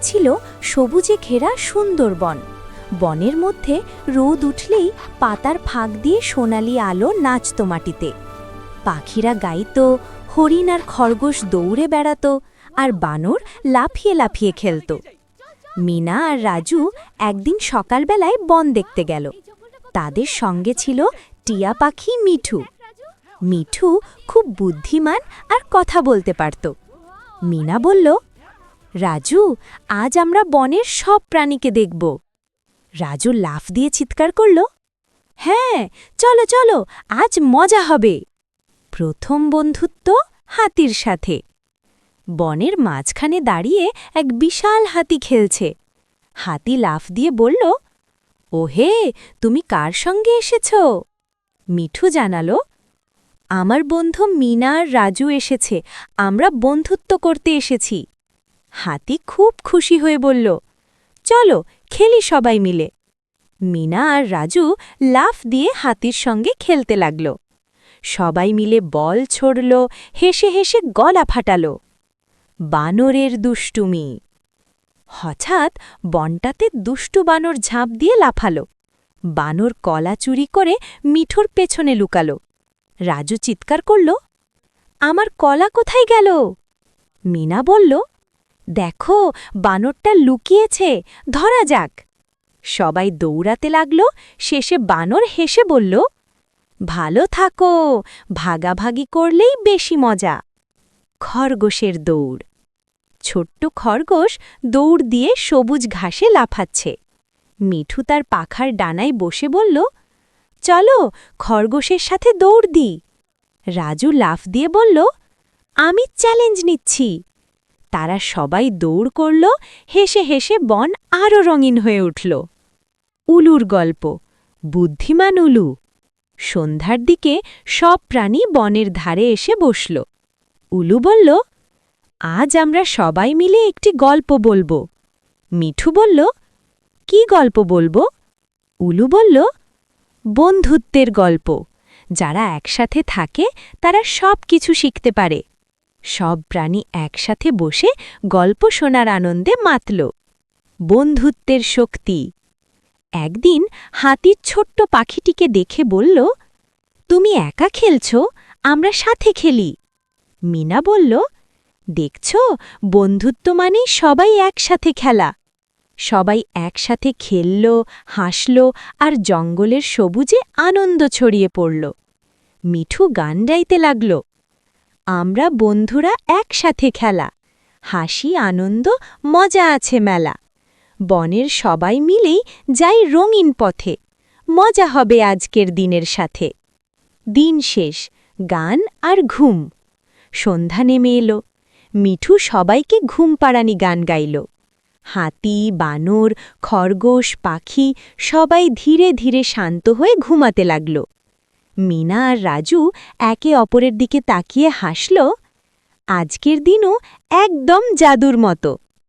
ছিল সবুজে ঘেরা সুন্দর বন। বনের মধ্যে রোদ উঠলেই পাতার ফাঁক দিয়ে সোনালি আলো নাচত মাটিতে। পাখিরা গাইত, হরিণ আর খরগোশ দৌড়ে বেড়াত, আর বানর লাফিয়ে লাফিয়ে খেলত। মিনা আর রাজু একদিন সকালবেলায় বন দেখতে গেল। তাদের সঙ্গে ছিল টিয়া পাখি মিঠু। মিঠু খুব বুদ্ধিমান আর কথা বলতে পারত। মিনা বলল, রাজু, আজ আমরা বনের সব প্রাণীকে দেখব। রাজু লাফ দিয়ে চিৎকার করল, হ্যাঁ, চলো চলো, আজ মজা হবে। প্রথম বন্ধুত্ব হাতির সাথে। বনের মাঝখানে দাঁড়িয়ে এক বিশাল হাতি খেলছে। হাতি লাফ দিয়ে বলল, ওহে, তুমি কার সঙ্গে এসেছ? মিঠু জানালো, আমার বন্ধু মিনা আর রাজু এসেছে, আমরা বন্ধুত্ব করতে এসেছি। হাতি খুব খুশি হয়ে বলল, চলো খেলি সবাই মিলে। মিনা আর রাজু লাফ দিয়ে হাতির সঙ্গে খেলতে লাগল। সবাই মিলে বল ছড়ল, হেসে হেসে গলা ফাটাল। বানরের দুষ্টুমি। হঠাৎ বনটাতে দুষ্টু বানর ঝাঁপ দিয়ে লাফালো। বানর কলা চুরি করে মিঠুর পেছনে লুকালো। রাজু চিৎকার করল, আমার কলা কোথায় গেল? মিনা বলল, দেখো, বানরটা লুকিয়েছে, ধরা যাক। সবাই দৌড়াতে লাগল। শেষে বানর হেসে বলল, ভালো থাকো, ভাগাভাগি করলেই বেশি মজা। খরগোশের দৌড়। ছোট্ট খরগোশ দৌড় দিয়ে সবুজ ঘাসে লাফাচ্ছে। মিঠু তার পাখার ডানায় বসে বলল, চলো খরগোশের সাথে দৌড় দিই। রাজু লাফ দিয়ে বলল, আমি চ্যালেঞ্জ নিচ্ছি। তারা সবাই দৌড় করল। হেসে হেসে বন আরও রঙিন হয়ে উঠল। উলুর গল্প, বুদ্ধিমান উলু। সন্ধ্যার দিকে সব প্রাণী বনের ধারে এসে বসল। উলু বলল, আজ আমরা সবাই মিলে একটি গল্প বলবো। মিঠু বলল, কি গল্প বলবো? উলু বলল, বন্ধুত্বের গল্প। যারা একসাথে থাকে তারা সব কিছু শিখতে পারে। সব প্রাণী একসাথে বসে গল্প শোনার আনন্দে মাতল। বন্ধুত্বের শক্তি। একদিন হাতির ছোট্ট পাখিটিকে দেখে বলল, তুমি একা খেলছ, আমরা সাথে খেলি। মিনা বলল, দেখছ, বন্ধুত্ব মানেই সবাই একসাথে খেলা। সবাই একসাথে খেলল, হাসল, আর জঙ্গলের সবুজে আনন্দ ছড়িয়ে পড়ল। মিঠু গান গাইতে লাগল, আমরা বন্ধুরা একসাথে খেলা, হাসি আনন্দ মজা আছে মেলা। বনের সবাই মিলেই যাই রঙিন পথে, মজা হবে আজকের দিনের সাথে। দিন শেষ, গান আর ঘুম। সন্ধ্যা নেমে এলো। মিঠু সবাইকে ঘুম পাড়ানি গান গাইল। হাতি, বানর, খরগোশ, পাখি সবাই ধীরে ধীরে শান্ত হয়ে ঘুমাতে লাগল। মিনা আর রাজু একে অপরের দিকে তাকিয়ে হাসল, আজকের দিনও একদম জাদুর মতো।